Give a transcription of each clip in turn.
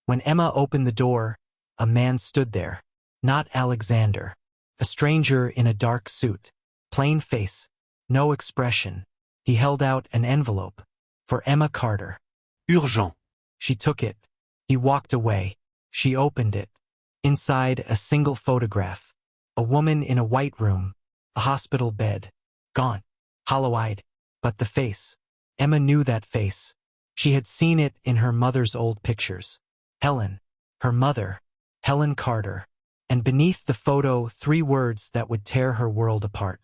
When Emma opened the door, a man stood there. Not Alexander. A stranger in a dark suit. Plain face. No expression. He held out an envelope. For Emma Carter. Urgent. She took it. He walked away. She opened it. Inside, a single photograph. A woman in a white room. A hospital bed. Gaunt. Hollow-eyed. But the face. Emma knew that face. She had seen it in her mother's old pictures. Helen. Her mother. Helen Carter. And beneath the photo, 3 words that would tear her world apart.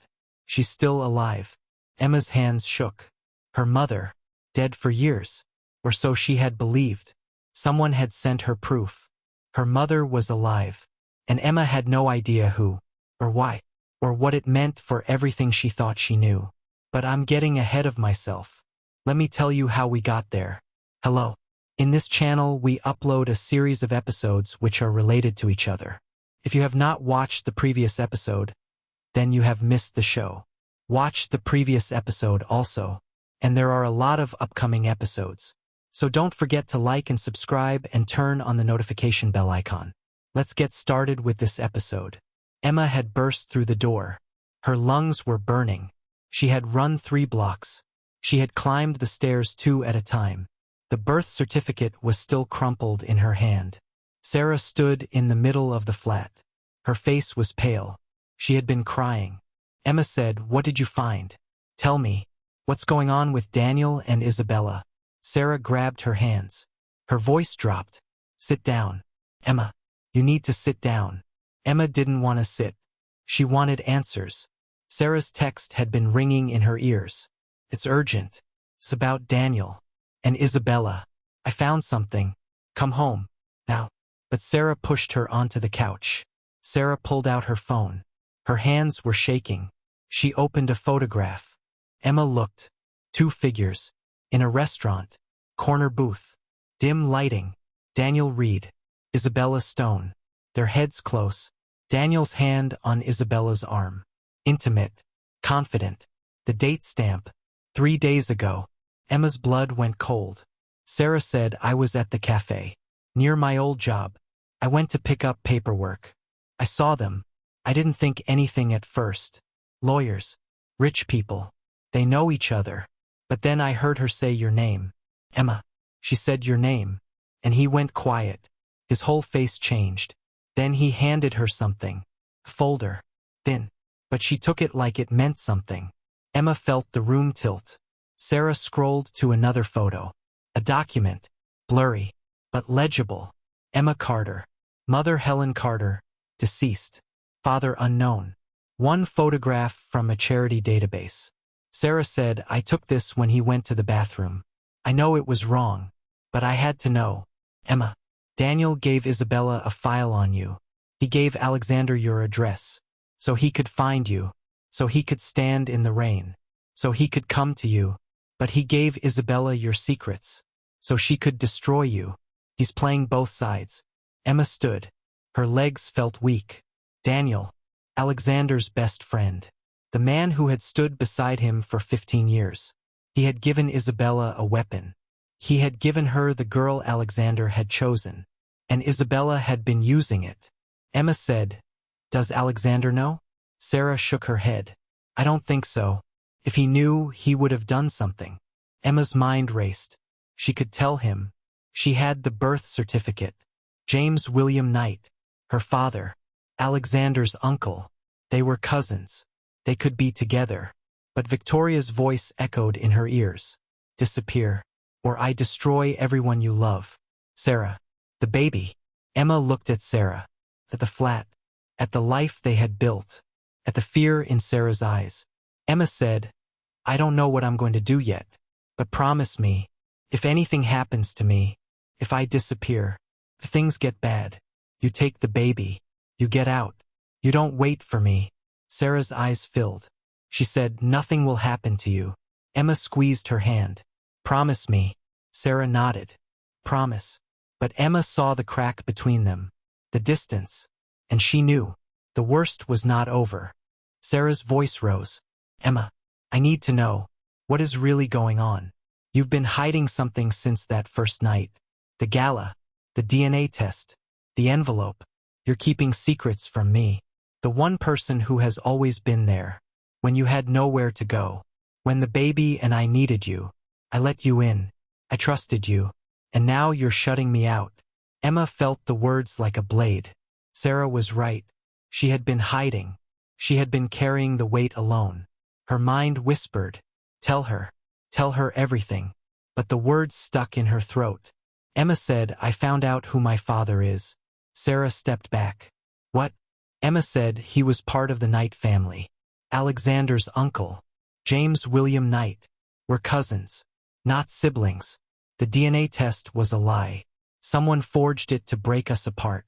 She's still alive. Emma's hands shook. Her mother. Dead for years. Or so she had believed. Someone had sent her proof. Her mother was alive. And Emma had no idea who. Or why. Or what it meant for everything she thought she knew. But I'm getting ahead of myself. Let me tell you how we got there. Hello. In this channel, we upload a series of episodes which are related to each other. If you have not watched the previous episode, then you have missed the show. Watch the previous episode also, and there are a lot of upcoming episodes. So don't forget to like and subscribe and turn on the notification bell icon. Let's get started with this episode. Emma had burst through the door. Her lungs were burning. She had run 3 blocks. She had climbed the stairs 2 at a time. The birth certificate was still crumpled in her hand. Sarah stood in the middle of the flat. Her face was pale. She had been crying. Emma said, "What did you find? Tell me. What's going on with Daniel and Isabella?" Sarah grabbed her hands. Her voice dropped. "Sit down. Emma. You need to sit down." Emma didn't want to sit. She wanted answers. Sarah's text had been ringing in her ears. "It's urgent. It's about Daniel. And Isabella. I found something. Come home. Now." But Sarah pushed her onto the couch. Sarah pulled out her phone. Her hands were shaking. She opened a photograph. Emma looked. 2 figures. In a restaurant. Corner booth. Dim lighting. Daniel Reed. Isabella Stone. Their heads close. Daniel's hand on Isabella's arm. Intimate. Confident. The date stamp. 3 days ago. Emma's blood went cold. Sarah said, "I was at the café. Near my old job. I went to pick up paperwork. I saw them. I didn't think anything at first. Lawyers. Rich people. They know each other. But then I heard her say your name. Emma." She said your name. And he went quiet. His whole face changed. Then he handed her something. Folder. Thin. But she took it like it meant something. Emma felt the room tilt. Sarah scrolled to another photo. A document. Blurry. But legible. Emma Carter. Mother Helen Carter. Deceased. Father unknown. 1 photograph from a charity database. Sarah said, "I took this when he went to the bathroom. I know it was wrong. But I had to know. Emma. Daniel gave Isabella a file on you. He gave Alexander your address. So he could find you. So he could stand in the rain. So he could come to you. But he gave Isabella your secrets. So she could destroy you. He's playing both sides." Emma stood. Her legs felt weak. Daniel. Alexander's best friend. The man who had stood beside him for 15 years. He had given Isabella a weapon. He had given her the girl Alexander had chosen. And Isabella had been using it. Emma said, "Does Alexander know?" Sarah shook her head. "I don't think so. If he knew, he would have done something." Emma's mind raced. She could tell him. She had the birth certificate. James William Knight. Her father. Alexander's uncle. They were cousins. They could be together. But Victoria's voice echoed in her ears. "Disappear. Or I destroy everyone you love." Sarah. The baby. Emma looked at Sarah. At the flat. At the life they had built. At the fear in Sarah's eyes. Emma said, "I don't know what I'm going to do yet. But promise me, if anything happens to me, if I disappear, if things get bad, you take the baby. You get out. You don't wait for me." Sarah's eyes filled. She said, "Nothing will happen to you." Emma squeezed her hand. "Promise me." Sarah nodded. "Promise." But Emma saw the crack between them. The distance. And she knew. The worst was not over. Sarah's voice rose. "Emma, I need to know. What is really going on? You've been hiding something since that first night. The gala. The DNA test. The envelope. You're keeping secrets from me. The one person who has always been there. When you had nowhere to go. When the baby and I needed you. I let you in. I trusted you. And now you're shutting me out. Emma felt the words like a blade. Sarah was right. She had been hiding. She had been carrying the weight alone. Her mind whispered, tell her everything. But the words stuck in her throat. Emma said, I found out who my father is. Sarah stepped back. What? Emma said he was part of the Knight family. Alexander's uncle. James William Knight. We're cousins. Not siblings. The DNA test was a lie. Someone forged it to break us apart.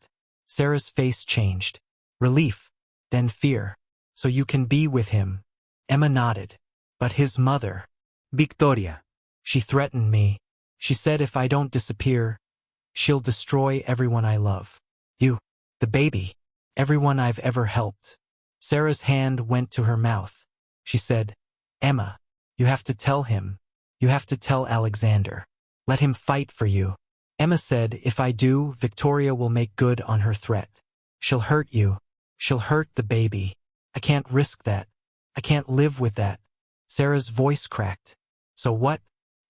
Sarah's face changed. Relief. Then fear. So you can be with him. Emma nodded. But his mother. Victoria. She threatened me. She said if I don't disappear, she'll destroy everyone I love. You. The baby. Everyone I've ever helped. Sarah's hand went to her mouth. She said, Emma, you have to tell him. You have to tell Alexander. Let him fight for you. Emma said, if I do, Victoria will make good on her threat. She'll hurt you. She'll hurt the baby. I can't risk that. I can't live with that. Sarah's voice cracked. So what?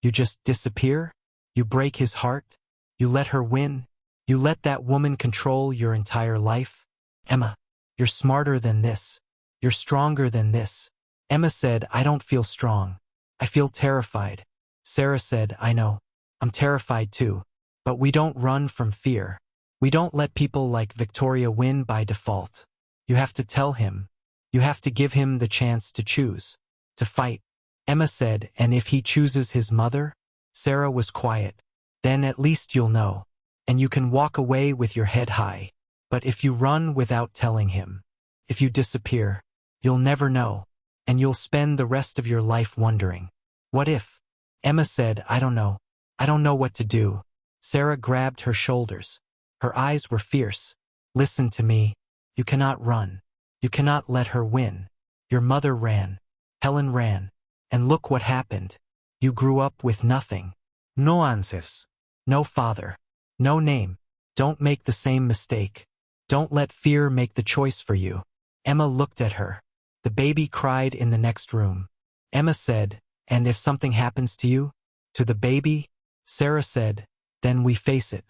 You just disappear? You break his heart? You let her win? You let that woman control your entire life? Emma, you're smarter than this. You're stronger than this. Emma said, I don't feel strong. I feel terrified. Sarah said, I know. I'm terrified too. But we don't run from fear. We don't let people like Victoria win by default. You have to tell him. You have to give him the chance to choose. To fight. Emma said, and if he chooses his mother? Sarah was quiet. Then at least you'll know. And you can walk away with your head high. But if you run without telling him, if you disappear, you'll never know. And you'll spend the rest of your life wondering. What if? Emma said, I don't know. I don't know what to do. Sarah grabbed her shoulders. Her eyes were fierce. Listen to me. You cannot run. You cannot let her win. Your mother ran. Helen ran. And look what happened. You grew up with nothing. No answers. No father. No name. Don't make the same mistake. Don't let fear make the choice for you. Emma looked at her. The baby cried in the next room. Emma said, and if something happens to you? To the baby? Sarah said, then we face it.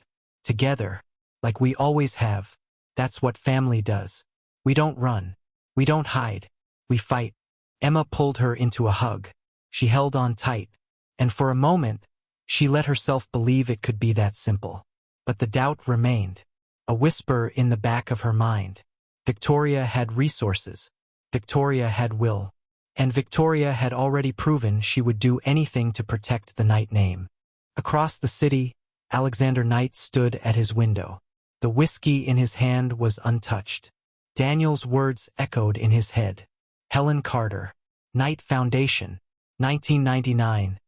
Together. Like we always have. That's what family does. We don't run. We don't hide. We fight. Emma pulled her into a hug. She held on tight. And for a moment, she let herself believe it could be that simple. But the doubt remained. A whisper in the back of her mind. Victoria had resources. Victoria had will. And Victoria had already proven she would do anything to protect the Knight name. Across the city, Alexander Knight stood at his window. The whiskey in his hand was untouched. Daniel's words echoed in his head. Helen Carter. Knight Foundation. 1999.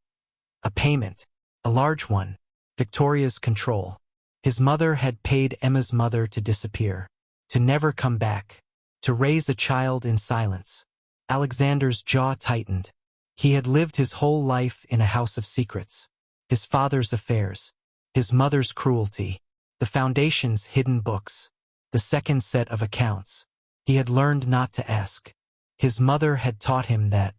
A payment. A large one. Victoria's control. His mother had paid Emma's mother to disappear. To never come back. To raise a child in silence. Alexander's jaw tightened. He had lived his whole life in a house of secrets. His father's affairs. His mother's cruelty. The Foundation's hidden books. The second set of accounts. He had learned not to ask. His mother had taught him that.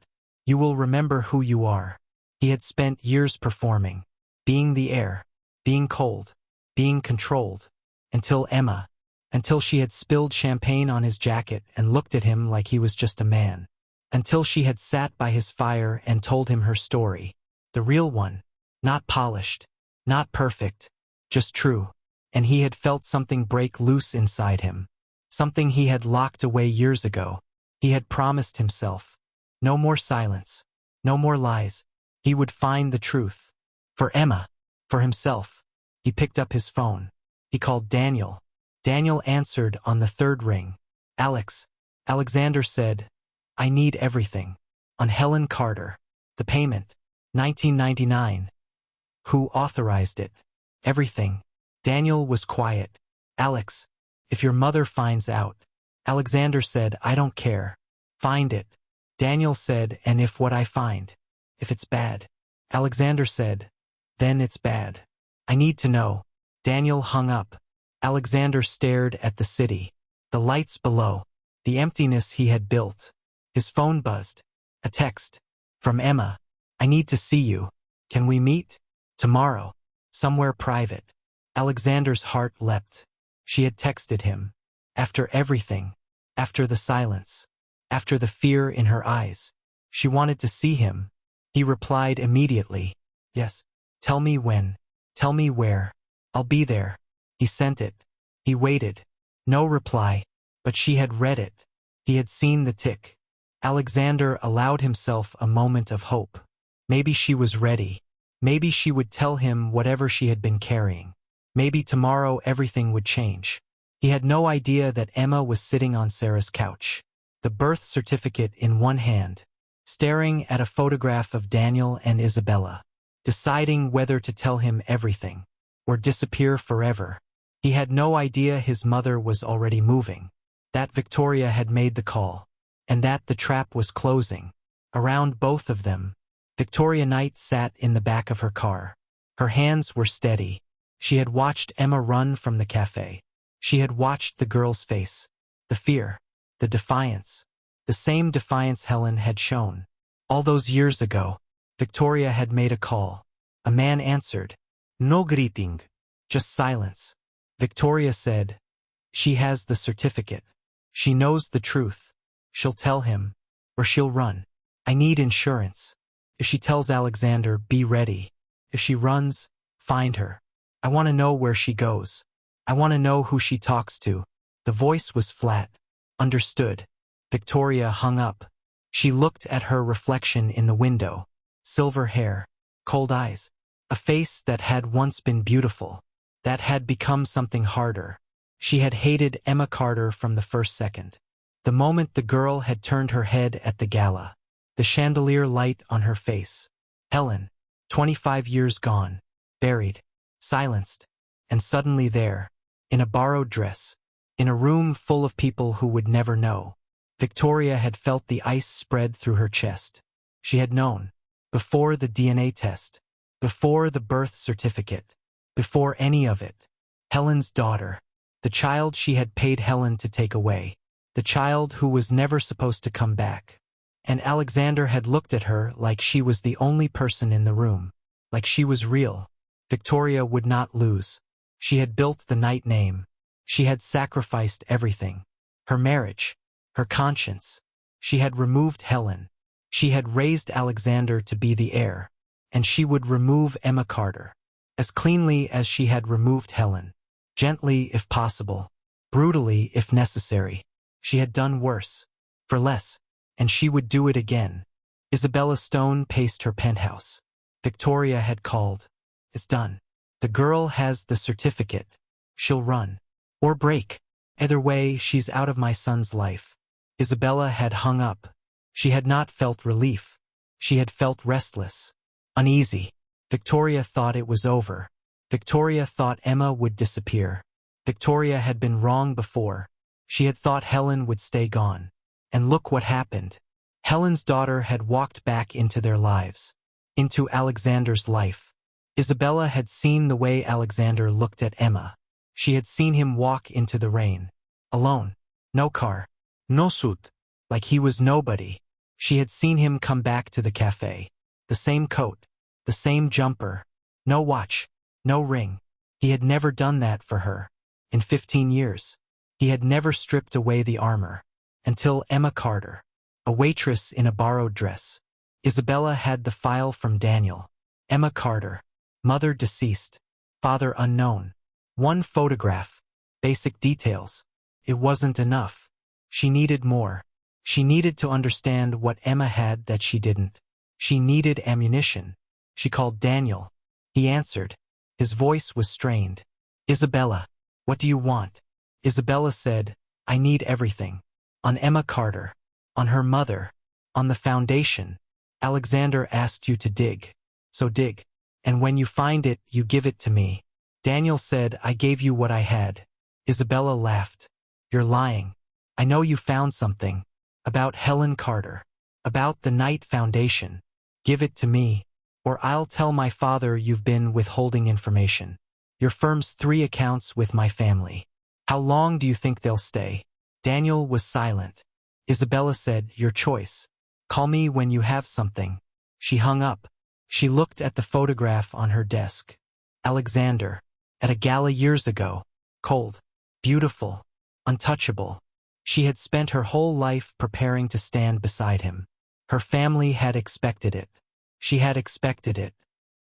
You will remember who you are. He had spent years performing. Being the heir. Being cold. Being controlled. Until she had spilled champagne on his jacket and looked at him like he was just a man. Until she had sat by his fire and told him her story. The real one. Not polished. Not perfect. Just true. And he had felt something break loose inside him. Something he had locked away years ago. He had promised himself. No more silence. No more lies. He would find the truth. For Emma. For himself. He picked up his phone. He called Daniel. Daniel answered on the third ring. Alex. Alexander said, I need everything. On Helen Carter. The payment. 1999. Who authorized it? Everything. Daniel was quiet. Alex. If your mother finds out. Alexander said, I don't care. Find it. Daniel said, and if what I find? If it's bad. Alexander said, then it's bad. I need to know. Daniel hung up. Alexander stared at the city, the lights below, the emptiness he had built. His phone buzzed. A text. From Emma. I need to see you. Can we meet? Tomorrow. Somewhere private. Alexander's heart leapt. She had texted him. After everything. After the silence. After the fear in her eyes. She wanted to see him. He replied immediately. Yes. Tell me when. Tell me where. I'll be there. He sent it. He waited. No reply. But she had read it. He had seen the tick. Alexander allowed himself a moment of hope. Maybe she was ready. Maybe she would tell him whatever she had been carrying. Maybe tomorrow everything would change. He had no idea that Emma was sitting on Sarah's couch, the birth certificate in one hand, staring at a photograph of Daniel and Isabella, deciding whether to tell him everything or disappear forever. He had no idea his mother was already moving, that Victoria had made the call, and that the trap was closing. Around both of them, Victoria Knight sat in the back of her car. Her hands were steady. She had watched Emma run from the café. She had watched the girl's face, the fear, the defiance, the same defiance Helen had shown. All those years ago, Victoria had made a call. A man answered. No greeting, just silence. Victoria said, she has the certificate. She knows the truth. She'll tell him, or she'll run. I need insurance. If she tells Alexander, be ready. If she runs, find her. I want to know where she goes. I want to know who she talks to. The voice was flat. Understood. Victoria hung up. She looked at her reflection in the window. Silver hair, cold eyes, a face that had once been beautiful, that had become something harder. She had hated Emma Carter from the first second. The moment the girl had turned her head at the gala, the chandelier light on her face. Helen, 25 years gone, buried, silenced, and suddenly there, in a borrowed dress, in a room full of people who would never know. Victoria had felt the ice spread through her chest. She had known, before the DNA test, before the birth certificate, before any of it. Helen's daughter, the child she had paid Helen to take away, the child who was never supposed to come back. And Alexander had looked at her like she was the only person in the room, like she was real. Victoria would not lose. She had built the Knight name. She had sacrificed everything. Her marriage, her conscience. She had removed Helen. She had raised Alexander to be the heir. And she would remove Emma Carter, as cleanly as she had removed Helen. Gently if possible, brutally if necessary. She had done worse, for less, and she would do it again. Isabella Stone paced her penthouse. Victoria had called. It's done. The girl has the certificate. She'll run. Or break. Either way, she's out of my son's life. Isabella had hung up. She had not felt relief. She had felt restless, uneasy. Victoria thought it was over. Victoria thought Emma would disappear. Victoria had been wrong before. She had thought Helen would stay gone. And look what happened. Helen's daughter had walked back into their lives. Into Alexander's life. Isabella had seen the way Alexander looked at Emma. She had seen him walk into the rain. Alone. No car. No suit. Like he was nobody. She had seen him come back to the café. The same coat. The same jumper. No watch. No ring. He had never done that for her. In 15 years. He had never stripped away the armor. Until Emma Carter. A waitress in a borrowed dress. Isabella had the file from Daniel. Emma Carter. Mother deceased. Father unknown. One photograph. Basic details. It wasn't enough. She needed more. She needed to understand what Emma had that she didn't. She needed ammunition. She called Daniel. He answered. His voice was strained. Isabella, what do you want? Isabella said, I need everything. On Emma Carter. On her mother. On the foundation. Alexander asked you to dig. So dig. And when you find it, you give it to me. Daniel said, I gave you what I had. Isabella laughed. You're lying. I know you found something. About Helen Carter. About the Knight Foundation. Give it to me. Or I'll tell my father you've been withholding information. Your firm's 3 accounts with my family. How long do you think they'll stay? Daniel was silent. Isabella said, your choice. Call me when you have something. She hung up. She looked at the photograph on her desk. Alexander. At a gala years ago. Cold. Beautiful. Untouchable. She had spent her whole life preparing to stand beside him. Her family had expected it. She had expected it.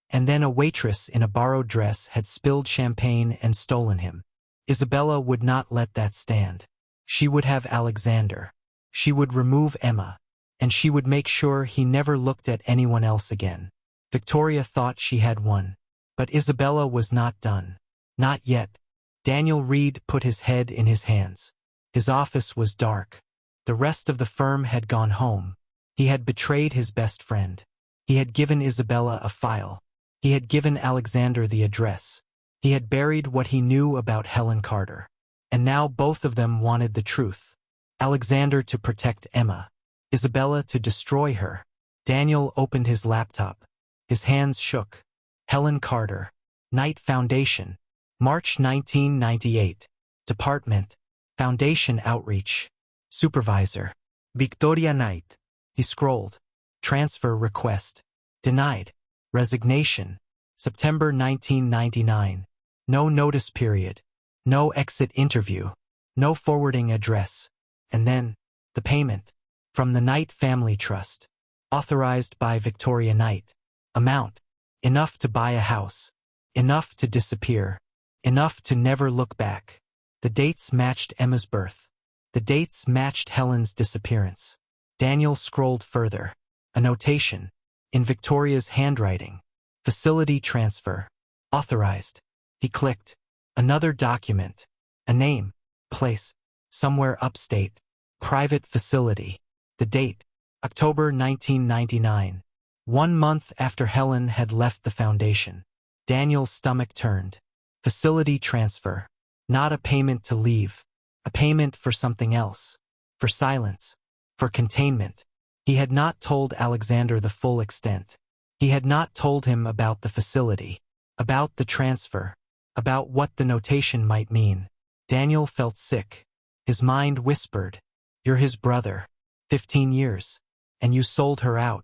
And then a waitress in a borrowed dress had spilled champagne and stolen him. Isabella would not let that stand. She would have Alexander. She would remove Emma. And she would make sure he never looked at anyone else again. Victoria thought she had won. But Isabella was not done. Not yet. Daniel Reed put his head in his hands. His office was dark. The rest of the firm had gone home. He had betrayed his best friend. He had given Isabella a file. He had given Alexander the address. He had buried what he knew about Helen Carter. And now both of them wanted the truth. Alexander to protect Emma. Isabella to destroy her. Daniel opened his laptop. His hands shook. Helen Carter. Knight Foundation. March 1998. Department. Foundation Outreach. Supervisor. Victoria Knight. He scrolled. Transfer request. Denied. Resignation. September 1999. No notice period. No exit interview. No forwarding address. And then, the payment. From the Knight Family Trust. Authorized by Victoria Knight. Amount. Enough to buy a house. Enough to disappear. Enough to never look back. The dates matched Emma's birth. The dates matched Helen's disappearance. Daniel scrolled further. A notation. In Victoria's handwriting. Facility transfer. Authorized. He clicked. Another document. A name. Place. Somewhere upstate. Private facility. The date. October 1999. 1 month after Helen had left the foundation. Daniel's stomach turned. Facility transfer. Not a payment to leave. A payment for something else. For silence. For containment. He had not told Alexander the full extent. He had not told him about the facility. About the transfer. About what the notation might mean. Daniel felt sick. His mind whispered. You're his brother. 15 years. And you sold her out.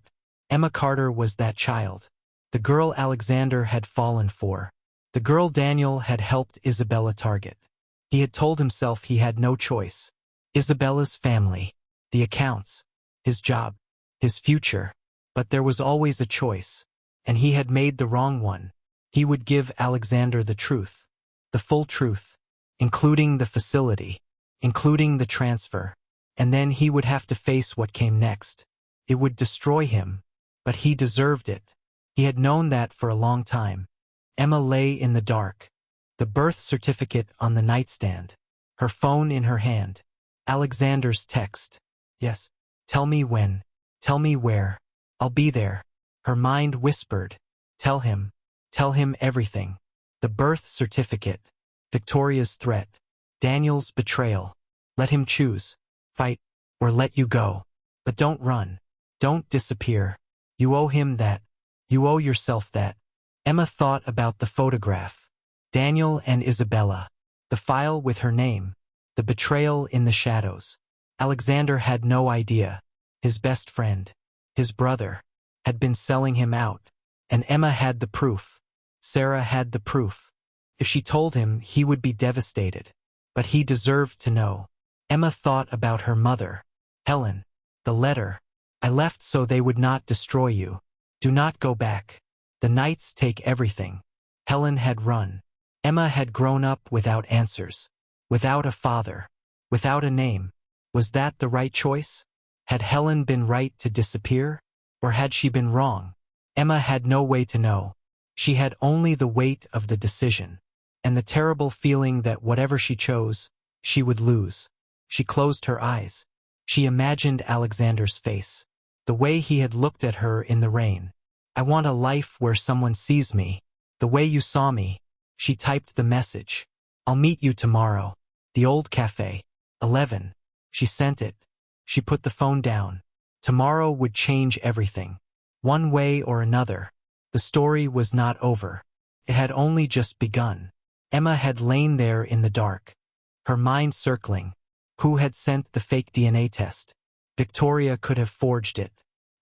Emma Carter was that child. The girl Alexander had fallen for. The girl Daniel had helped Isabella target. He had told himself he had no choice. Isabella's family. The accounts. His job. His future. But there was always a choice. And he had made the wrong one. He would give Alexander the truth. The full truth. Including the facility. Including the transfer. And then he would have to face what came next. It would destroy him. But he deserved it. He had known that for a long time. Emma lay in the dark. The birth certificate on the nightstand. Her phone in her hand. Alexander's text. Yes. Tell me when. Tell me where. I'll be there. Her mind whispered. Tell him. Tell him everything. The birth certificate. Victoria's threat. Daniel's betrayal. Let him choose. Fight. Or let you go. But don't run. Don't disappear. You owe him that. You owe yourself that. Emma thought about the photograph. Daniel and Isabella. The file with her name. The betrayal in the shadows. Alexander had no idea. His best friend. His brother. Had been selling him out. And Emma had the proof. Sarah had the proof. If she told him, he would be devastated. But he deserved to know. Emma thought about her mother. Helen. The letter. I left so they would not destroy you. Do not go back. The Knights take everything. Helen had run. Emma had grown up without answers. Without a father. Without a name. Was that the right choice? Had Helen been right to disappear? Or had she been wrong? Emma had no way to know. She had only the weight of the decision. And the terrible feeling that whatever she chose, she would lose. She closed her eyes. She imagined Alexander's face. The way he had looked at her in the rain. I want a life where someone sees me. The way you saw me. She typed the message. I'll meet you tomorrow. The old café. 11. She sent it. She put the phone down. Tomorrow would change everything. One way or another. The story was not over. It had only just begun. Emma had lain there in the dark, her mind circling. Who had sent the fake DNA test? Victoria could have forged it,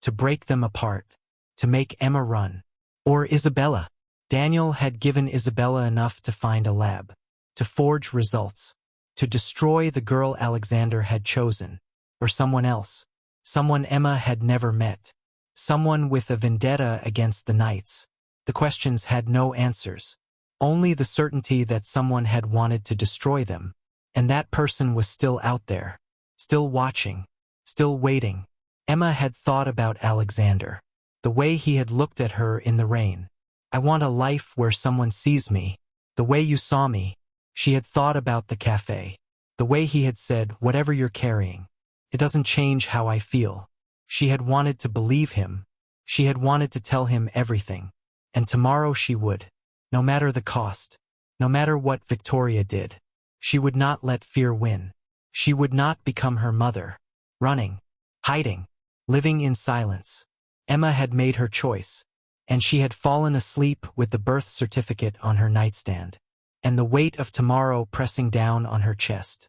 to break them apart, to make Emma run. Or Isabella. Daniel had given Isabella enough to find a lab, to forge results, to destroy the girl Alexander had chosen, or someone else, someone Emma had never met, someone with a vendetta against the Knights. The questions had no answers, only the certainty that someone had wanted to destroy them, and that person was still out there, still watching, still waiting. Emma had thought about Alexander, the way he had looked at her in the rain. I want a life where someone sees me, the way you saw me. She had thought about the café, the way he had said, whatever you're carrying, it doesn't change how I feel. She had wanted to believe him. She had wanted to tell him everything. And tomorrow she would, no matter the cost, no matter what Victoria did. She would not let fear win. She would not become her mother, running, hiding, living in silence. Emma had made her choice, and she had fallen asleep with the birth certificate on her nightstand, and the weight of tomorrow pressing down on her chest.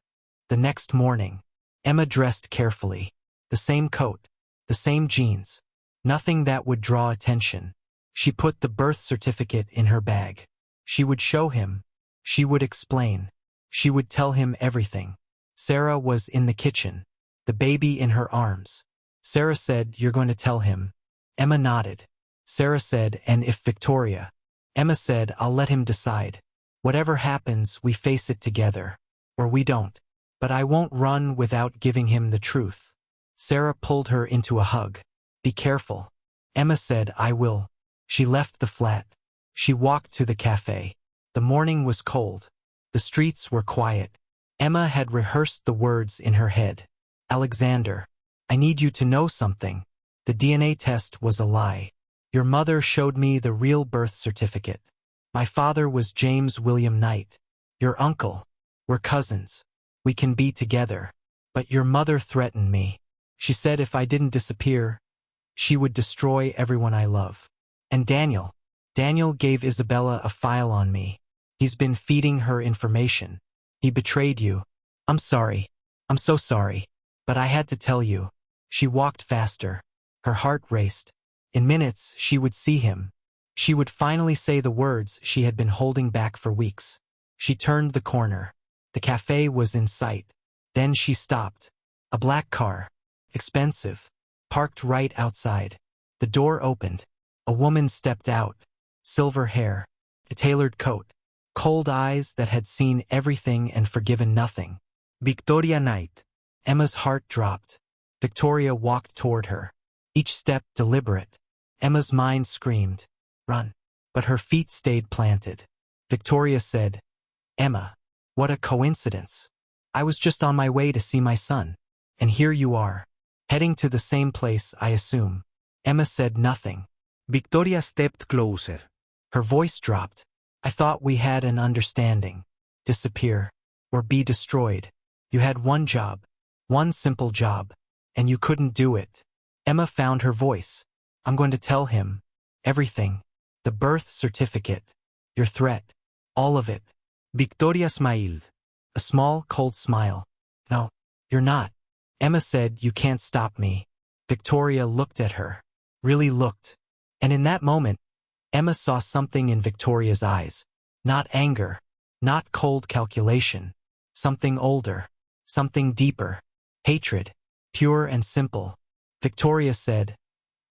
The next morning, Emma dressed carefully, the same coat, the same jeans, nothing that would draw attention. She put the birth certificate in her bag. She would show him. She would explain. She would tell him everything. Sarah was in the kitchen, the baby in her arms. Sarah said, "You're going to tell him." Emma nodded. Sarah said, "And if Victoria?" Emma said, "I'll let him decide. Whatever happens, we face it together. Or we don't. But I won't run without giving him the truth." Sarah pulled her into a hug. "Be careful." Emma said, "I will." She left the flat. She walked to the café. The morning was cold. The streets were quiet. Emma had rehearsed the words in her head. "Alexander, I need you to know something. The DNA test was a lie. Your mother showed me the real birth certificate. My father was James William Knight. Your uncle. We're cousins. We can be together. But your mother threatened me. She said if I didn't disappear, she would destroy everyone I love. And Daniel gave Isabella a file on me. He's been feeding her information. He betrayed you. I'm sorry. I'm so sorry. But I had to tell you." She walked faster. Her heart raced. In minutes, she would see him. She would finally say the words she had been holding back for weeks. She turned the corner. The café was in sight. Then she stopped. A black car, expensive, parked right outside. The door opened. A woman stepped out. Silver hair, a tailored coat, cold eyes that had seen everything and forgiven nothing. Victoria Knight. Emma's heart dropped. Victoria walked toward her, each step deliberate. Emma's mind screamed, "Run!" But her feet stayed planted. Victoria said, "Emma, what a coincidence. I was just on my way to see my son. And here you are, heading to the same place, I assume." Emma said nothing. Victoria stepped closer. Her voice dropped. "I thought we had an understanding. Disappear, or be destroyed. You had one job, one simple job, and you couldn't do it." Emma found her voice. "I'm going to tell him. Everything. The birth certificate. Your threat. All of it." Victoria smiled. A small, cold smile. "No, you're not." Emma said, "You can't stop me." Victoria looked at her. Really looked. And in that moment, Emma saw something in Victoria's eyes. Not anger. Not cold calculation. Something older. Something deeper. Hatred. Pure and simple. Victoria said,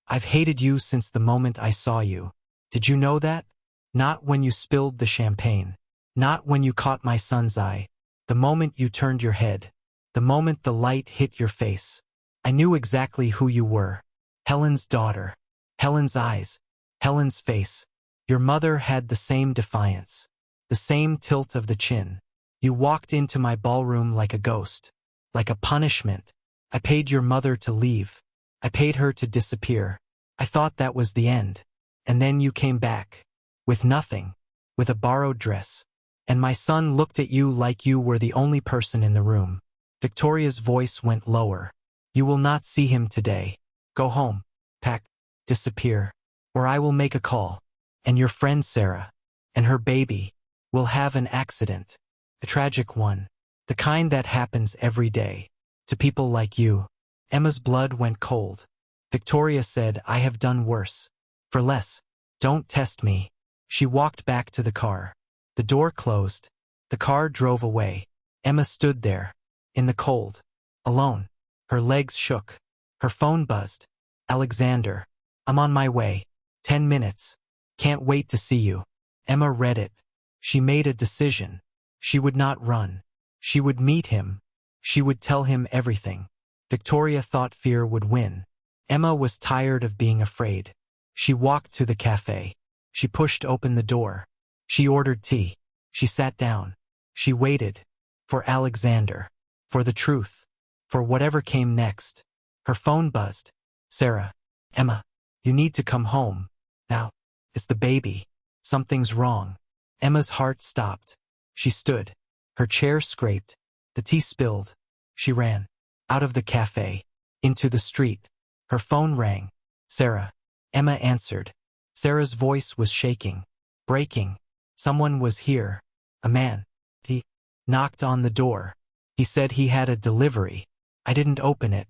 "I've hated you since the moment I saw you. Did you know that? Not when you spilled the champagne. Not when you caught my son's eye. The moment you turned your head. The moment the light hit your face. I knew exactly who you were. Helen's daughter. Helen's eyes. Helen's face. Your mother had the same defiance. The same tilt of the chin. You walked into my ballroom like a ghost. Like a punishment. I paid your mother to leave. I paid her to disappear. I thought that was the end. And then you came back. With nothing. With a borrowed dress. And my son looked at you like you were the only person in the room." Victoria's voice went lower. "You will not see him today. Go home. Pack. Disappear. Or I will make a call. And your friend Sarah. And her baby. We'll have an accident. A tragic one. The kind that happens every day. To people like you. Emma's blood went cold. Victoria said, I have done worse. For less. Don't test me. She walked back to the car. The door closed. The car drove away. Emma stood there. In the cold. Alone. Her legs shook. Her phone buzzed. Alexander. I'm on my way. 10 minutes. Can't wait to see you. Emma read it. She made a decision. She would not run. She would meet him. She would tell him everything. Victoria thought fear would win. Emma was tired of being afraid. She walked to the café. She pushed open the door. She ordered tea. She sat down. She waited. For Alexander. For the truth. For whatever came next. Her phone buzzed. Sarah. Emma. You need to come home. Now. It's the baby. Something's wrong. Emma's heart stopped. She stood. Her chair scraped. The tea spilled. She ran. Out of the café. Into the street. Her phone rang. Sarah. Emma answered. Sarah's voice was shaking. Breaking. Someone was here. A man. He knocked on the door. He said he had a delivery. I didn't open it.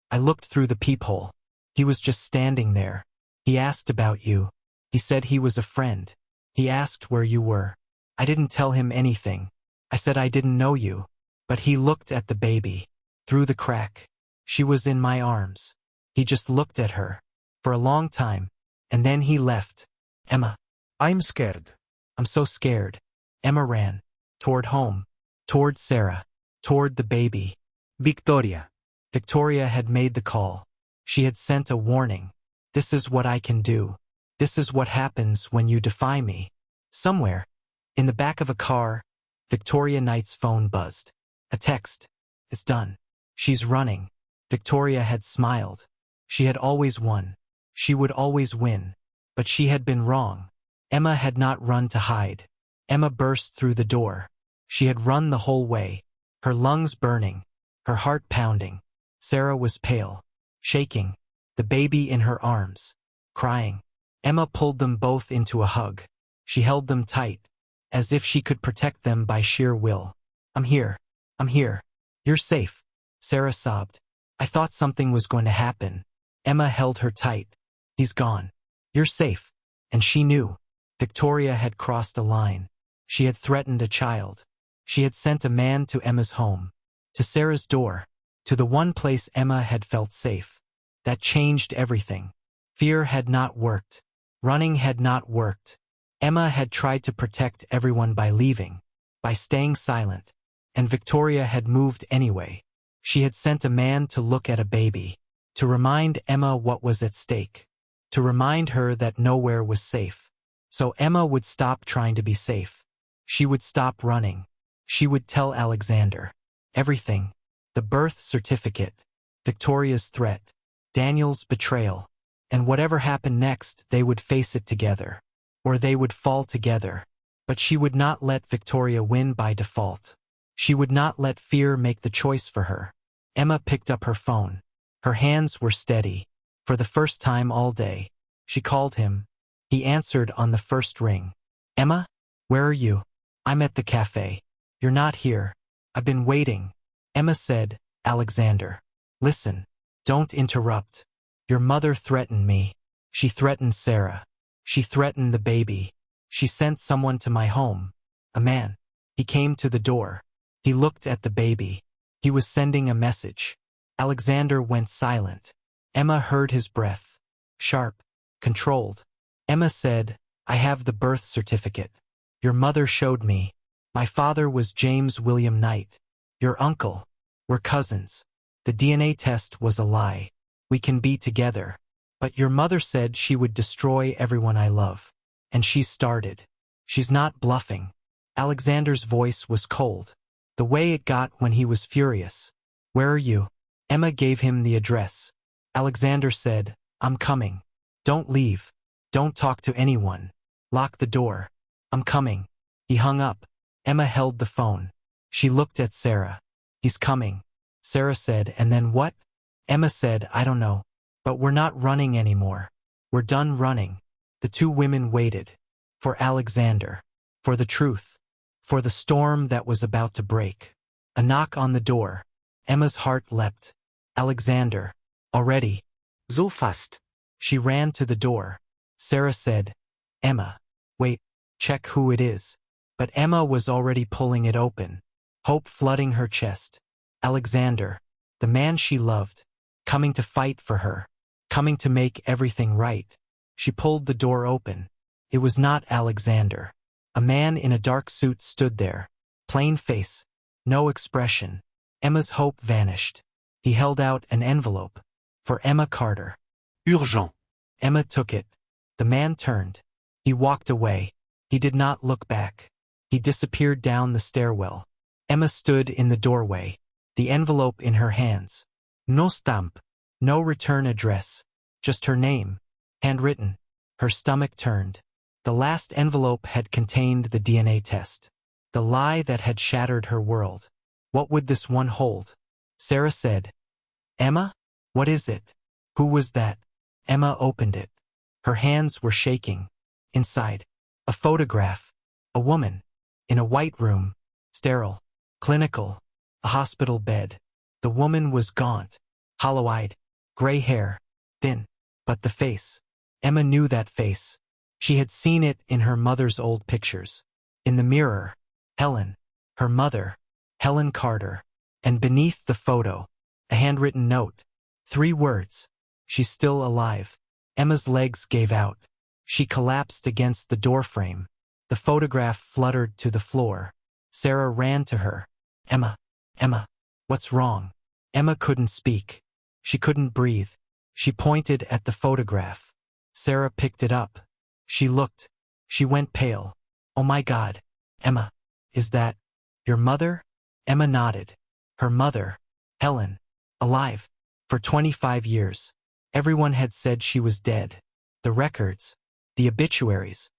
I looked through the peephole. He was just standing there. He asked about you. He said he was a friend. He asked where you were. I didn't tell him anything. I said I didn't know you. But he looked at the baby. Through the crack. She was in my arms. He just looked at her. For a long time. And then he left. Emma. I'm scared. I'm so scared. Emma ran. Toward home. Toward Sarah. Toward the baby. Victoria. Victoria had made the call. She had sent a warning. This is what I can do. This is what happens when you defy me. Somewhere. In the back of a car. Victoria Knight's phone buzzed. A text. It's done. She's running. Victoria had smiled. She had always won. She would always win. But she had been wrong. Emma had not run to hide. Emma burst through the door. She had run the whole way. Her lungs burning. Her heart pounding. Sarah was pale. Shaking. The baby in her arms. Crying. Emma pulled them both into a hug. She held them tight. As if she could protect them by sheer will. I'm here. I'm here. You're safe. Sarah sobbed. I thought something was going to happen. Emma held her tight. He's gone. You're safe. And she knew. Victoria had crossed a line. She had threatened a child. She had sent a man to Emma's home. To Sarah's door. To the one place Emma had felt safe. That changed everything. Fear had not worked. Running had not worked. Emma had tried to protect everyone by leaving. By staying silent. And Victoria had moved anyway. She had sent a man to look at a baby. To remind Emma what was at stake. To remind her that nowhere was safe. So Emma would stop trying to be safe. She would stop running. She would tell Alexander. Everything. The birth certificate. Victoria's threat. Daniel's betrayal. And whatever happened next, they would face it together. Or they would fall together. But she would not let Victoria win by default. She would not let fear make the choice for her. Emma picked up her phone. Her hands were steady. For the first time all day. She called him. He answered on the first ring. Emma? Where are you? I'm at the café. You're not here. I've been waiting. Emma said, Alexander. Listen. Don't interrupt. Your mother threatened me. She threatened Sarah. She threatened the baby. She sent someone to my home. A man. He came to the door. He looked at the baby. He was sending a message. Alexander went silent. Emma heard his breath. Sharp. Controlled. Emma said, I have the birth certificate. Your mother showed me. My father was James William Knight. Your uncle. We're cousins. The DNA test was a lie. We can be together. But your mother said she would destroy everyone I love. And she started. She's not bluffing. Alexander's voice was cold. The way it got when he was furious. Where are you? Emma gave him the address. Alexander said, I'm coming. Don't leave. Don't talk to anyone. Lock the door. I'm coming. He hung up. Emma held the phone. She looked at Sarah. He's coming. Sarah said, and then what? Emma said, I don't know. But we're not running anymore. We're done running. The two women waited. For Alexander. For the truth. for the storm that was about to break. A knock on the door. Emma's heart leapt. Alexander. Already. So fast. She ran to the door. Sarah said, Emma. Wait, check who it is. But Emma was already pulling it open. Hope flooding her chest. Alexander. The man she loved. Coming to fight for her. Coming to make everything right. She pulled the door open. It was not Alexander. A man in a dark suit stood there. Plain face. No expression. Emma's hope vanished. He held out an envelope. For Emma Carter. Urgent. Emma took it. The man turned. He walked away. He did not look back. He disappeared down the stairwell. Emma stood in the doorway. The envelope in her hands. No stamp. No return address. Just her name. Handwritten. Her stomach turned. The last envelope had contained the DNA test. The lie that had shattered her world. What would this one hold? Sarah said, Emma? What is it? Who was that? Emma opened it. Her hands were shaking. Inside. A photograph. A woman. In a white room. Sterile. Clinical. A hospital bed. The woman was gaunt. Hollow-eyed. Gray hair. Thin. But the face. Emma knew that face. She had seen it in her mother's old pictures. In the mirror. Helen. Her mother. Helen Carter. And beneath the photo. A handwritten note. 3 words. She's still alive. Emma's legs gave out. She collapsed against the doorframe. The photograph fluttered to the floor. Sarah ran to her. Emma. Emma. What's wrong? Emma couldn't speak. She couldn't breathe. She pointed at the photograph. Sarah picked it up. She looked. She went pale. Oh my God. Emma. Is that your mother? Emma nodded. Her mother. Helen. Alive. For 25 years. Everyone had said she was dead. The records. The obituaries.